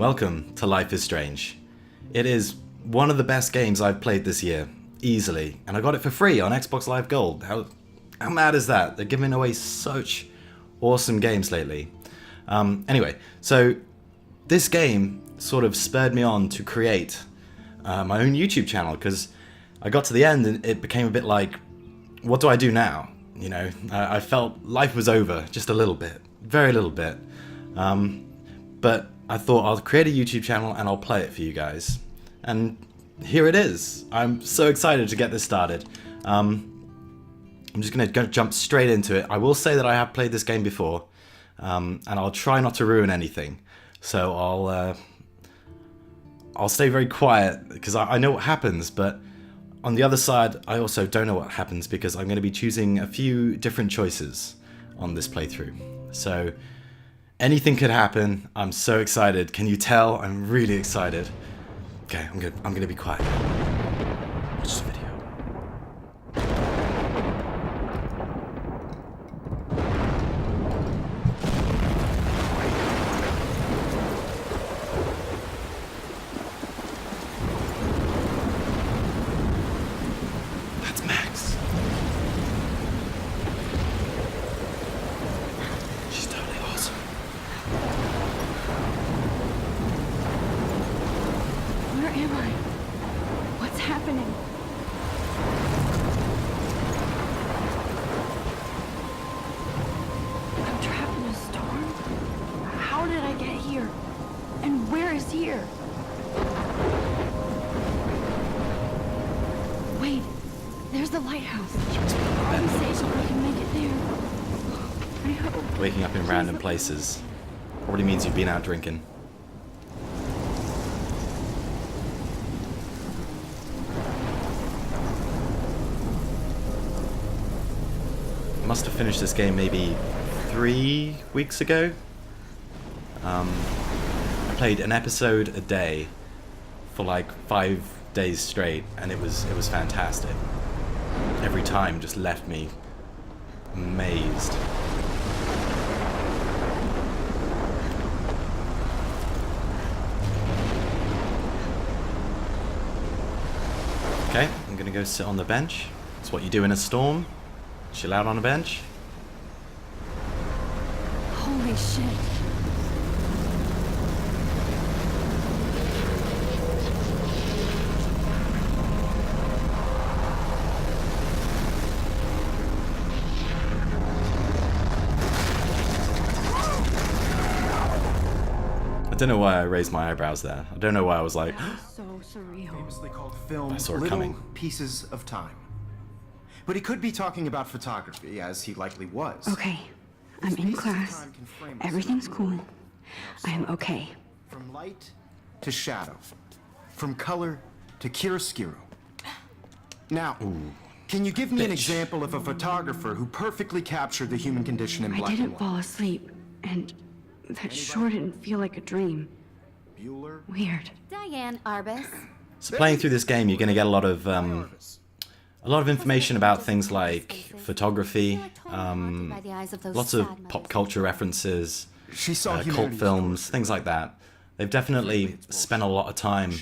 Welcome to Life is Strange. It is one of the best games I've played this year, easily, and I got it for free on Xbox Live Gold. How mad is that? They're giving away such awesome games lately. Anyway, so this game sort of spurred me on to create my own YouTube channel, because I got to the end and it became a bit like, what do I do now? You know, I felt life was over just a little bit, very little bit. But I thought I'll create a YouTube channel and I'll play it for you guys. And here it is. I'm so excited to get this started. I'm just going to jump straight into it. I will say that I have played this game before, and I'll try not to ruin anything. So I'll stay very quiet because I know what happens, but on the other side, I also don't know what happens because I'm going to be choosing a few different choices on this playthrough. So anything could happen. I'm so excited. Can you tell? I'm really excited. Okay, I'm gonna be quiet. Watch the video. That's Max. She's totally awesome. Where am I? What's happening? I'm trapped in a storm? How did I get here? And where is here? Wait, there's the lighthouse. Are we safe if we can make it there? I hope. Waking up in random places probably means you've been out drinking. I must have finished this game maybe 3 weeks ago. I played an episode a day for like 5 days straight, and it was fantastic. Every time just left me amazed. Okay, I'm gonna go sit on the bench. It's what you do in a storm. Chill out on a bench. Holy shit. I don't know why I raised my eyebrows there. I don't know why I was like, That was so surreal. Famously called film I saw it Little coming. Pieces of Time. But he could be talking about photography, as he likely was. Okay, I'm in class. Everything's cool. I am okay. From light to shadow. From color to chiaroscuro. Now, can you give me an bitch. example of a photographer who perfectly captured the human condition in I black didn't and white? fall asleep, and that sure didn't feel like a dream. Bueller? Weird. Diane Arbus. so playing through this game, you're gonna get a lot of information about things like photography, lots of pop culture references, She saw cult humanity's films, things like that. They've definitely spent a lot of time,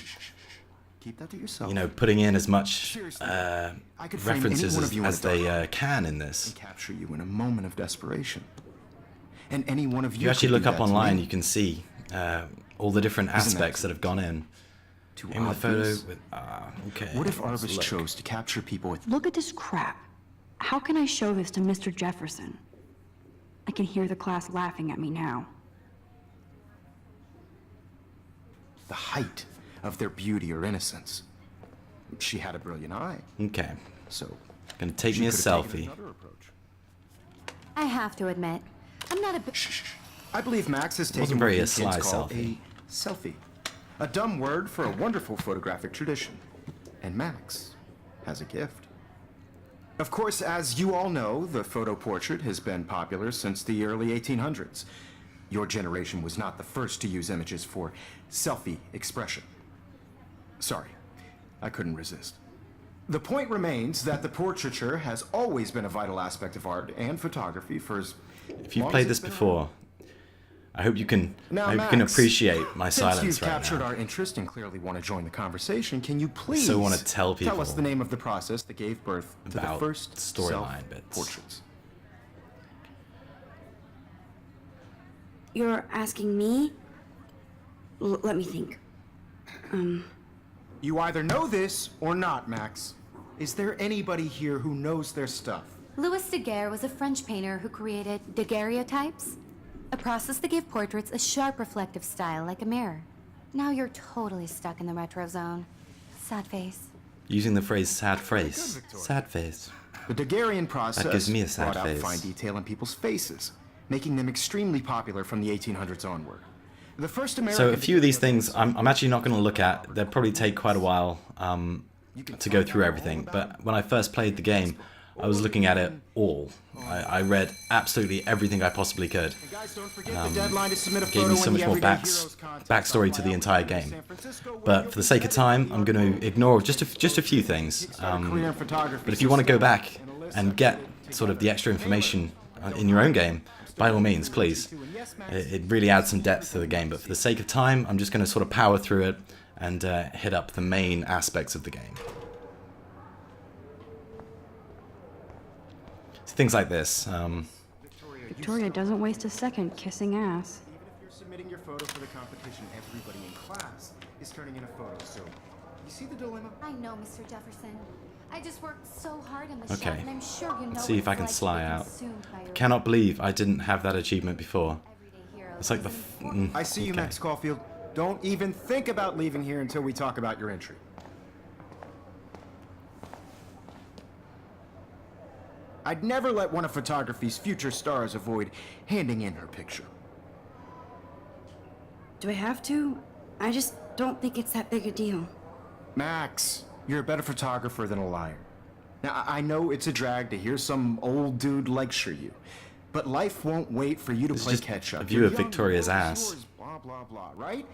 Keep that to yourself. you know, putting in as much I could frame any references one of you in as a dark they can in this. and capture you in a moment of desperation. And any one of you If you actually could look do up that to online, me. you can see all the different aspects that have gone in. Too In the photo obvious? with, okay. What if let's Arbus look. chose to capture people with Look at this crap. How can I show this to Mr. Jefferson? I can hear the class laughing at me now. the height of their beauty or innocence? She had a brilliant eye, Okay, so gonna take she me a could have taken selfie. another approach. I have to admit, I'm not a bit. Shh. I believe Max has taken wasn't what very you a kids sly call selfie. a selfie. A dumb word for a wonderful photographic tradition. And Max has a gift. Of course, as you all know, the photo portrait has been popular since the early 1800s. Your generation was not the first to use images for selfie expression. Sorry, I couldn't resist. The point remains that the portraiture has always been a vital aspect of art and photography for as If you've long played as this it's been before, I hope you can. Now, I hope you can Max, appreciate my since silence you've right captured now. our interest and clearly want to join the conversation, can you please so want to tell people us the name of the process that gave birth to the about first storyline bits. self-portraits? You're asking me? Let me think. You either know this or not, Max. Is there anybody here who knows their stuff? Louis Daguerre was a French painter who created daguerreotypes, a process that gave portraits a sharp reflective style like a mirror. Now you're totally stuck in the retro zone. Sad face. Using the phrase "sad face," Victoria. sad face. The Daguerrean process gives me a sad brought out face. fine detail in people's faces, making them extremely popular from the 1800s onward. The first American So a few of these daguerreotype things I'm actually not going to look at. They'll probably take quite a while to go through everything. But when I first played the game, I was looking at it all. I read absolutely everything I possibly could. Guys, don't forget the deadline to submit a Gave photo me so in much the more Everyday Heroes contest backstory on to the my entire outlet in game. San Francisco, where But you'll for the be sake of time, I'm going to ignore just a few things. start a career in photography But if you want to go back and get sort of the extra information in your own game, by all means, please. It really adds some depth to the game. But for the sake of time, I'm just going to sort of power through it and hit up the main aspects of the game. So things like this. Victoria doesn't waste a second kissing ass. Even if you're submitting your photo for the competition, everybody in class is turning in a photo. So, you see the dilemma? I know, Mr. Jefferson. I just worked so hard on the Okay. shot, and I'm sure you know Let's see if what I can it's like to sly be out. consumed by your Cannot believe I didn't have that achievement before. everyday heroes It's like the. isn't I see you, okay. Max Caulfield. Don't even think about leaving here until we talk about your entry. I'd never let one of photography's future stars avoid handing in her picture. Do I have to? I just don't think it's that big a deal. Max, you're a better photographer than a liar. Now, I know it's a drag to hear some old dude lecture you, but life won't wait for you to This is play just catch up. a view You're of young, Victoria's the world's ass. yours, blah, blah, blah, right?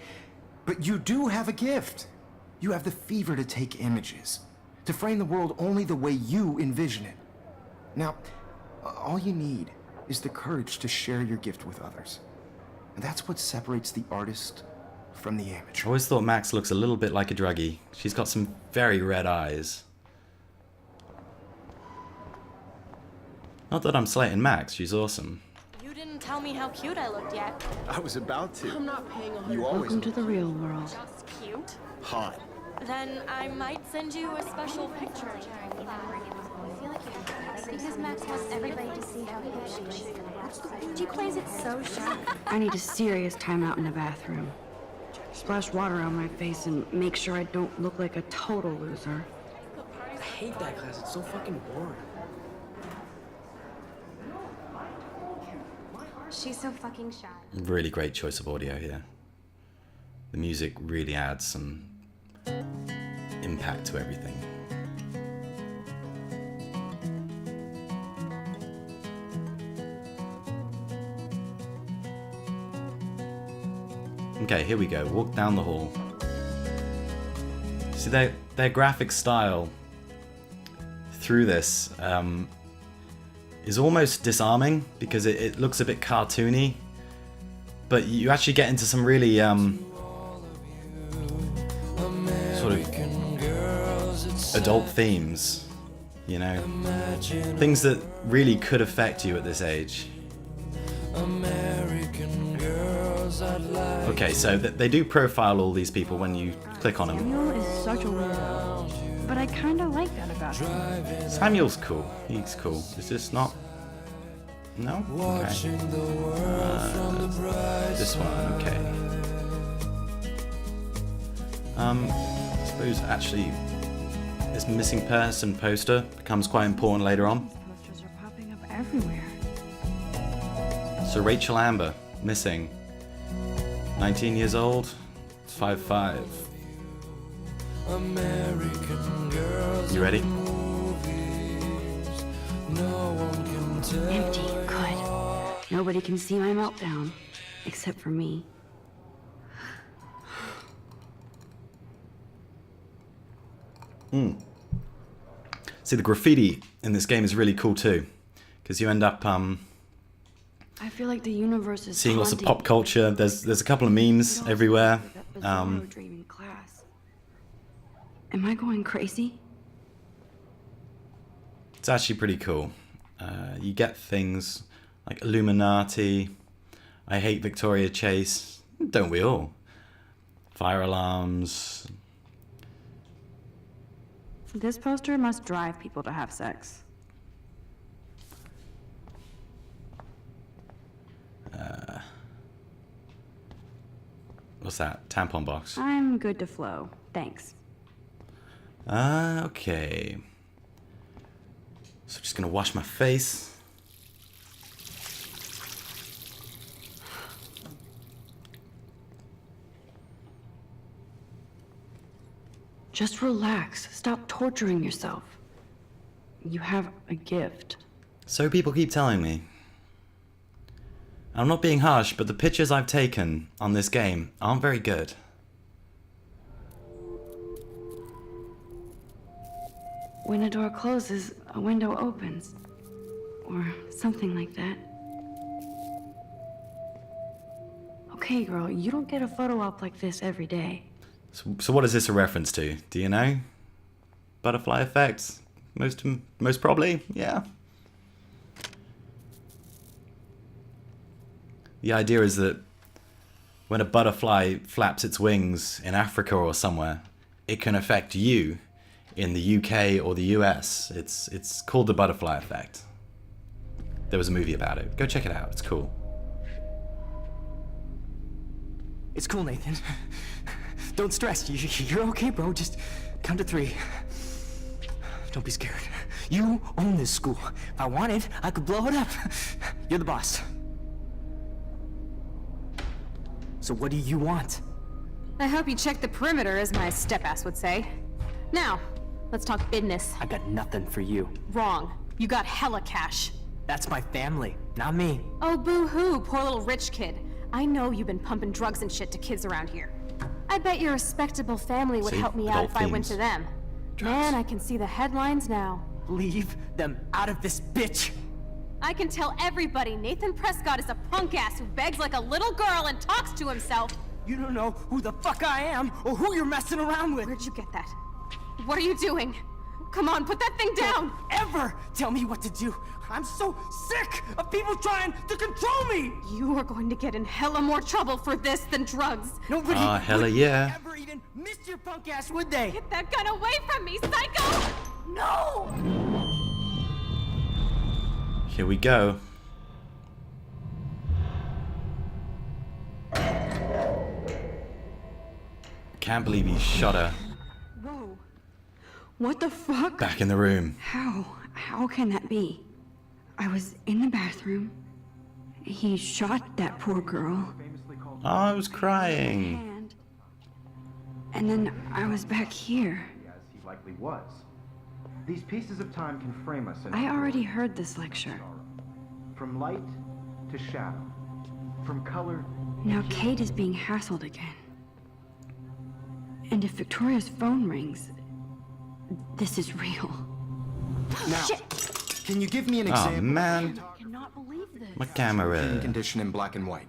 But you do have a gift. You have the fever to take images, to frame the world only the way you envision it. Now, all you need is the courage to share your gift with others. And that's what separates the artist from the I amateur. always thought Max looks a little bit like a druggie. She's got some very red eyes. Not that I'm slating Max, she's awesome. You didn't tell me how cute I looked yet. I was about to. I'm not paying a You always Welcome to the real world. Just cute. hot. Then I might send you a special picture. because Max wants everybody to see how hip she is. She plays it so sharp. I need a serious timeout in the bathroom. Splash water on my face and make sure I don't look like a total loser. I hate that class. It's so fucking boring. She's so fucking shy. Really great choice of audio here. The music really adds some impact to everything. Okay, here we go. Walk down the hall. See, their graphic style through this is almost disarming because it looks a bit cartoony, but you actually get into some really sort of adult themes, you know, things that really could affect you at this age. Okay, so they do profile all these people when you click on them. Samuel is such a weirdo, but I kind of like that about him. Samuel's cool. He's cool. It's just not. No? Okay. This one, okay. I suppose actually this missing person poster becomes quite important later on. Posters are popping up everywhere. So Rachel Amber, missing. 19 years old, 5'5". You ready? Empty, good. Nobody can see my meltdown, except for me. See, the graffiti in this game is really cool too, because you end up I feel like the universe is Seeing lots of haunting pop culture. There's a couple of memes me. everywhere. That bizarro dream in class. Am I going crazy? It's actually pretty cool. You get things like Illuminati. I hate Victoria Chase. Don't we all? Fire alarms. This poster must drive people to have sex. What's that? Tampon box. I'm good to flow. Thanks. Okay. So just gonna wash my face. Just relax. Stop torturing yourself. You have a gift. So people keep telling me. I'm not being harsh, but the pictures I've taken on this game aren't very good. When a door closes, a window opens. Or something like that. Okay, girl, you don't get a photo op like this every day. So what is this a reference to? Do you know? Butterfly effects? Most probably, yeah. The idea is that when a butterfly flaps its wings in Africa or somewhere, it can affect you in the UK or the US. It's called the butterfly effect. There was a movie about it. Go check it out. It's cool. It's cool, Nathan. Don't stress. You're okay, bro. Just count to 3. Don't be scared. You own this school. If I wanted, I could blow it up. You're the boss. So what do you want? I hope you check the perimeter, as my step-ass would say. Now, let's talk business. I got nothing for you. Wrong. You got hella cash. That's my family, not me. Oh, boo-hoo, poor little rich kid. I know you've been pumping drugs and shit to kids around here. I bet your respectable family would See, help me out adult if I went themes. to them. Man, I can see the headlines now. Leave them out of this bitch. I can tell everybody Nathan Prescott is a punk ass who begs like a little girl and talks to himself. You don't know who the fuck I am or who you're messing around with. Where'd you get that? What are you doing? Come on, put that thing down! Ever tell me what to do. I'm so sick of people trying to control me. You are going to get in hella more trouble for this than drugs. Nobody Hella would yeah. ever even miss your punk ass, would they? Get that gun away from me, psycho! No! Here we go. Can't believe he shot her Whoa. What the fuck? back in the room. How can that be? I was in the bathroom. He shot that poor girl. Oh, I was crying. And then I was back here. As he likely was. These pieces of time can frame us in I already heard this lecture. from light to shadow, from color. Now Kate is being hassled again. And if Victoria's phone rings, this is real. Now, can you give me an Oh example? man, I cannot believe this. my camera. Condition in black and white.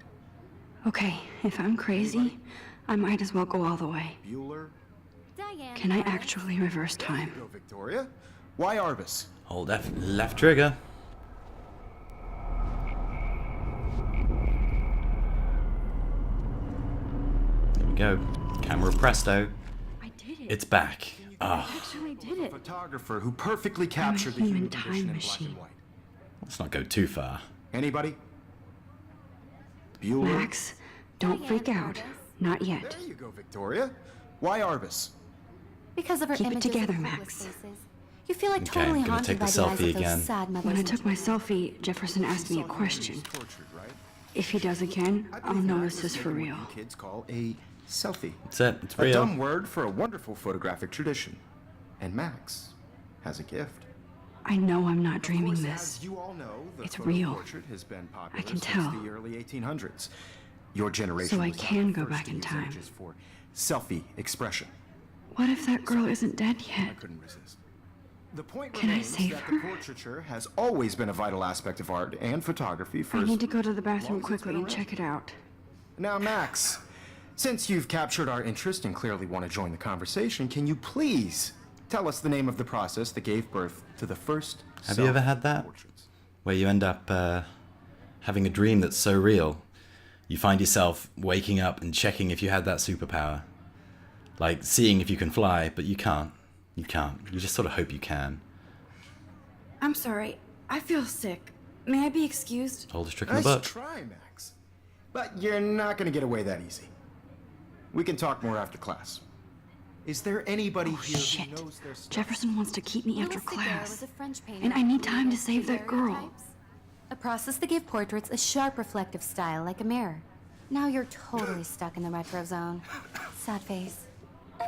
Okay, if I'm crazy, I might as well go all the way. Bueller. Diane. Can I actually reverse time? Go, Victoria. Why Arbus? Hold left trigger. There we go. Camera presto. I did it. It's back. Ah, I actually did it. Photographer who perfectly captured the human human time condition in black machine. and white. let's not go too far. Anybody? Bueller. Max, don't freak out. Not yet. There you go, Victoria. Why Arbus? Because of her Keep it images together, of hopeless Max. faces. You feel like Okay, totally I'm gonna haunted take by the the eyes selfie of those again. sad mothers. When I and took my children. selfie, Jefferson asked me a question. Tortured, right? If he does again, I I'll believe know Max this was is for making real. what you kids call a selfie. That's it. It's A real. dumb word for a wonderful photographic tradition. And Max has a gift. I know I'm not Of dreaming course, this. as you all know, the It's photo real. portrait has been popular can since tell. the early 1800s. Your generation So I was not can the go first back to in use time. images for selfie expression. What if that girl isn't dead I yet? couldn't resist. The point Can I remains save that her? the portraiture has always been a vital aspect of art and photography for I as need to go to the long bathroom as it's quickly been and around. check it out. Now, Max, since you've captured our interest and clearly want to join the conversation, can you please tell us the name of the process that gave birth to the first Have you ever had that? self-portraits? Where you end up having a dream that's so real, you find yourself waking up and checking if you had that superpower. Like seeing if you can fly, but you can't. You can't. You just sort of hope you can. I'm sorry. I feel sick. May I be excused? Oldest trick in the Nice book. try, Max. But you're not going to get away that easy. We can talk more after class. Is there anybody Oh, here shit. who knows their stuff? Jefferson wants to keep me after Louis Daguerre class. was a French painter And I need who time to created save that girl. daguerreotypes, a process that gave portraits a sharp reflective style like a mirror. Now you're totally stuck in the retro zone. Sad face.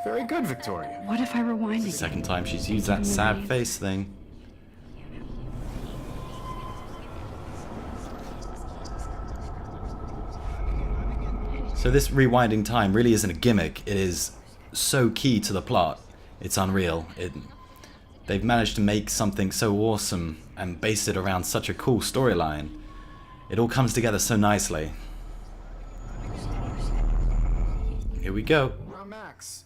Very good, Victoria. What if I rewind again? Second time she's used that sad face thing. So this rewinding time really isn't a gimmick. It is so key to the plot. It's unreal. They've managed to make something so awesome and base it around such a cool storyline. It all comes together so nicely. Here we go. Now, Max,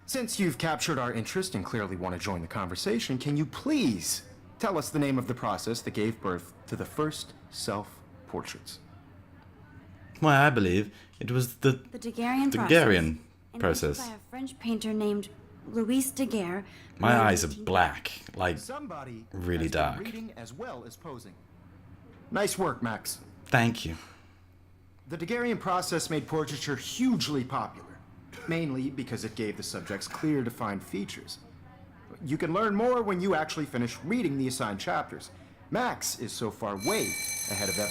since you've captured our interest and clearly want to join the conversation, can you please tell us the name of the process that gave birth to the first self-portraits? Why, I believe it was the The Daguerrean process. Daguerrean Invented process. by a French painter named Louis Daguerre. My born in eyes are 18 black, like Somebody really has been dark. reading as well as posing. Nice work, Max. Thank you. The Daguerrean process made portraiture hugely popular, mainly because it gave the subjects clear, defined features. You can learn more when you actually finish reading the assigned chapters. Max is so far way ahead of everyone.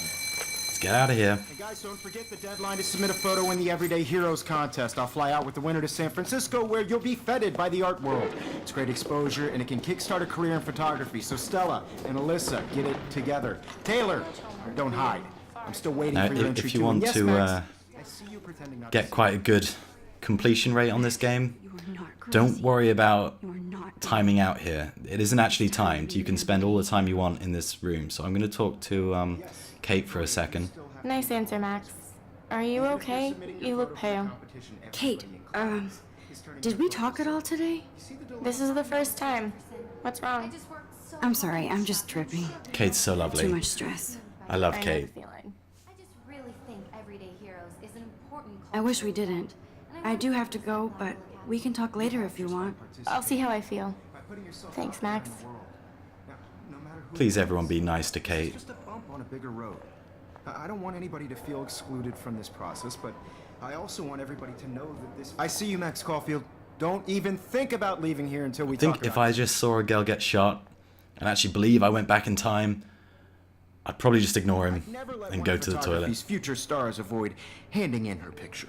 Let's get out of here. And guys, don't forget the deadline to submit a photo in the Everyday Heroes contest. I'll fly out with the winner to San Francisco, where you'll be feted by the art world. It's great exposure, and it can kickstart a career in photography. So Stella and Alyssa, get it together. Taylor, don't hide. I'm still waiting Now, for your if entry you too. want And yes, to, Max, I see you pretending not to Get see. quite a good completion rate on this game. You are not crazy. Don't worry about You are not. timing out here. It isn't actually timed. You can spend all the time you want in this room. So I'm going to talk to Kate for a second. Nice answer, Max. Are you okay? You look pale. Kate, did we talk at all today? This is the first time. What's wrong? I'm sorry, I'm just tripping. Kate's so Too lovely. much stress. I love I know Kate. the feeling. I just really think Everyday Heroes is an important I wish we didn't. I do have to go, but we can talk later if you want. I'll see how I feel. Thanks, Max. Please, everyone, be nice to Kate. Just a bump on a bigger road. I don't want anybody to feel excluded from this process, but I also want everybody to know that this. I see you, Max Caulfield. Don't even think about leaving here until we I think talk if about I just saw a girl get shot and actually believe I went back in time, I'd probably just ignore him Never let and one go of to the toilet. photography's future stars avoid handing in her picture.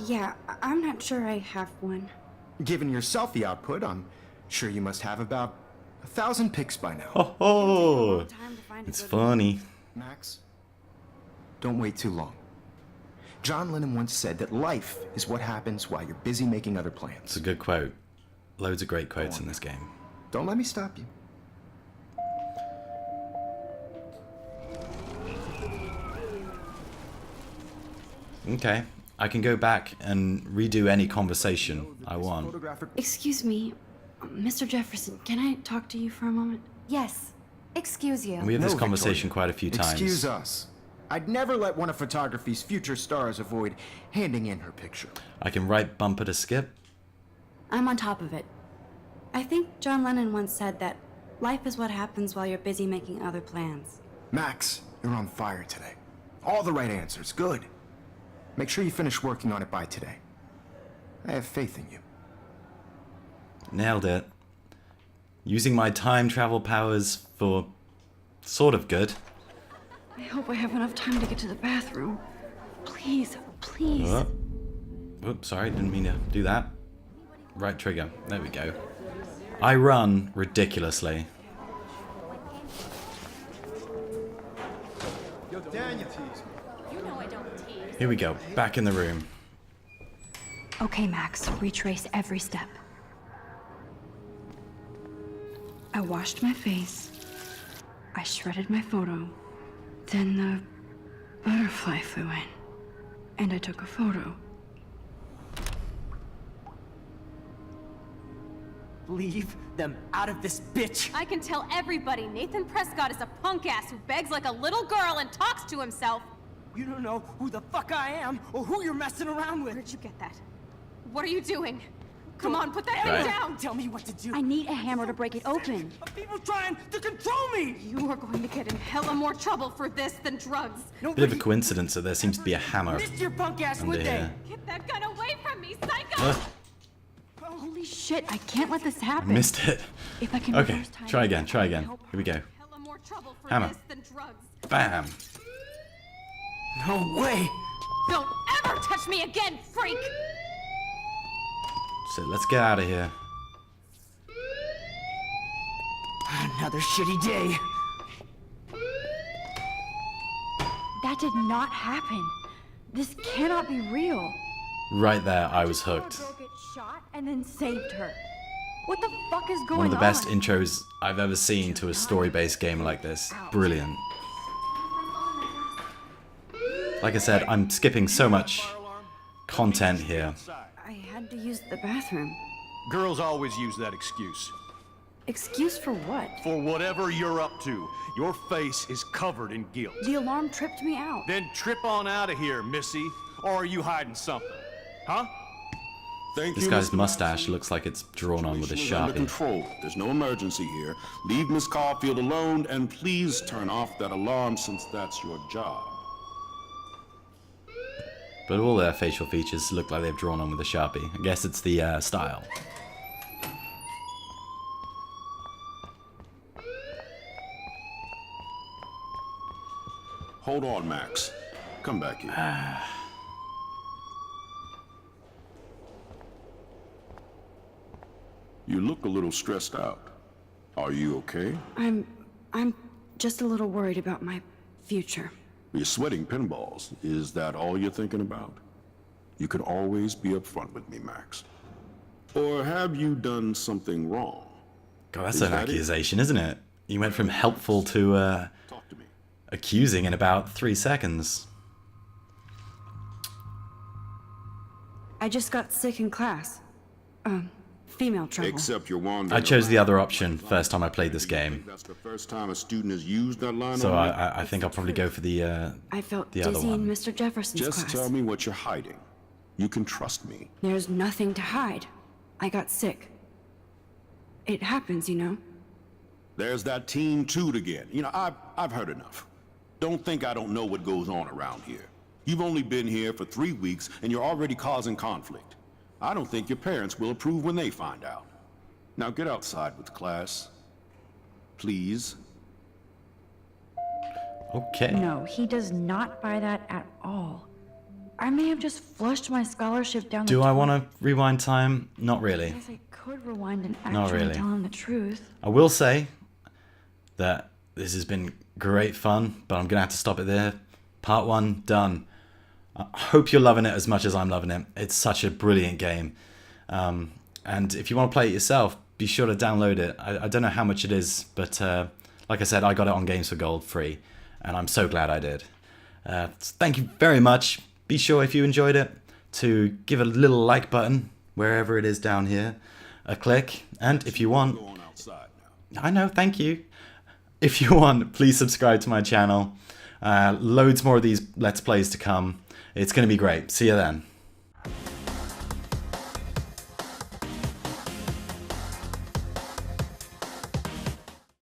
Yeah, I'm not sure I have one. Given your selfie output, I'm sure you must have about 1,000 pics by now. Oh, oh, Time to find a it's good funny. Max, don't wait too long. John Lennon once said that life is what happens while you're busy making other It's plans. a good quote. Loads of great quotes in this game. Don't let me stop you. Okay, I can go back and redo any conversation I want. Photographic Excuse me, Mr. Jefferson, can I talk to you for a moment? Yes. Excuse you. We have this No, conversation Victoria. quite a few times. Excuse us. I'd never let one of photography's future stars avoid handing in her picture. I can write bumper to skip. I'm on top of it. I think John Lennon once said that life is what happens while you're busy making other plans. Max, you're on fire today. All the right answers. Good. Make sure you finish working on it by today. I have faith in you. Nailed it. Using my time travel powers for sort of good. I hope I have enough time to get to the bathroom. Please, please. Oh. Oops, sorry, didn't mean to do that. Right trigger. There we go. I run ridiculously. You know I don't tease. Here we go. Back in the room. Okay, Max, retrace every step. washed my face. I shredded my photo. Then the butterfly flew in. And I took a photo. Leave them out of this bitch! I can tell everybody Nathan Prescott is a punk ass who begs like a little girl and talks to himself. You don't know who the fuck I am or who you're messing around with! Where'd you get that? What are you doing? Come on, put that Right. thing down! Tell me what to do! I need a hammer to break it open. People trying to control me! You are going to get in hella more trouble for this than drugs. Bit of a coincidence that there seems to be a hammer Missed your punk ass, under would here. Get that gun away from me, psycho! Ugh, Holy shit, I can't let this I happen. missed it. If I can Okay, reverse time, try again, I try can again. help Here we go. Hella more trouble for Hammer. this than drugs. Bam. No way! Don't ever touch me again, freak! So let's get out of here. Another shitty day. That did not happen. This cannot be real. Right there, I was hooked. Girl get shot and then saved her. What the fuck is going on? One of the best intros I've ever seen to a story-based game like this. Brilliant. Like I said, I'm skipping so much content here. I had to use the bathroom. Girls always use that excuse. Excuse for what? For whatever you're up to, your face is covered in guilt. The alarm tripped me out. Then trip on out of here, Missy. Or are you hiding something? Huh? Thank This you, guy's Mr. mustache Madison. looks like it's drawn on with a Situation is under Sharpie. control. There's no emergency here. Leave Miss Caulfield alone, and please turn off that alarm since that's your job. But all their facial features look like they've drawn on with a Sharpie. I guess it's the style. Hold on, Max. Come back here. You look a little stressed out. Are you okay? I'm just a little worried about my future. You're sweating pinballs. Is that all you're thinking about? You can always be upfront with me, Max. Or have you done something wrong? God, that's Is an that it? accusation, isn't it? You went from helpful to Talk to me. accusing in about 3 seconds. I just got sick in class. Female trouble. Except you're wandering I chose the around. other option first time I played this game. That's the first time a student has used that line So on you? I think I'll probably go for the I felt the other dizzy in one. Mr. Jefferson's Just class. tell me what you're hiding. You can trust me. There's nothing to hide. I got sick. It happens, you know. There's that Team Toot again. You know, I've heard enough. Don't think I don't know what goes on around here. You've only been here for 3 weeks, and you're already causing conflict. I don't think your parents will approve when they find out. Now get outside with class. Please. Okay. No, he does not buy that at all. I may have just flushed my scholarship down the Do I toilet. want to rewind time? Not really. I guess I could rewind and Not actually really. tell him the truth. I will say that this has been great fun, but I'm going to have to stop it there. Part 1 done. I hope you're loving it as much as I'm loving it. It's such a brilliant game. And if you want to play it yourself, be sure to download it. I don't know how much it is, but like I said, I got it on Games for Gold free, and I'm so glad I did. Thank you very much. Be sure, if you enjoyed it, to give a little like button wherever it is down here, a click, and if you want, Going outside now. I know, thank you. If you want, please subscribe to my channel. Loads more of these Let's Plays to come. It's going to be great. See you then.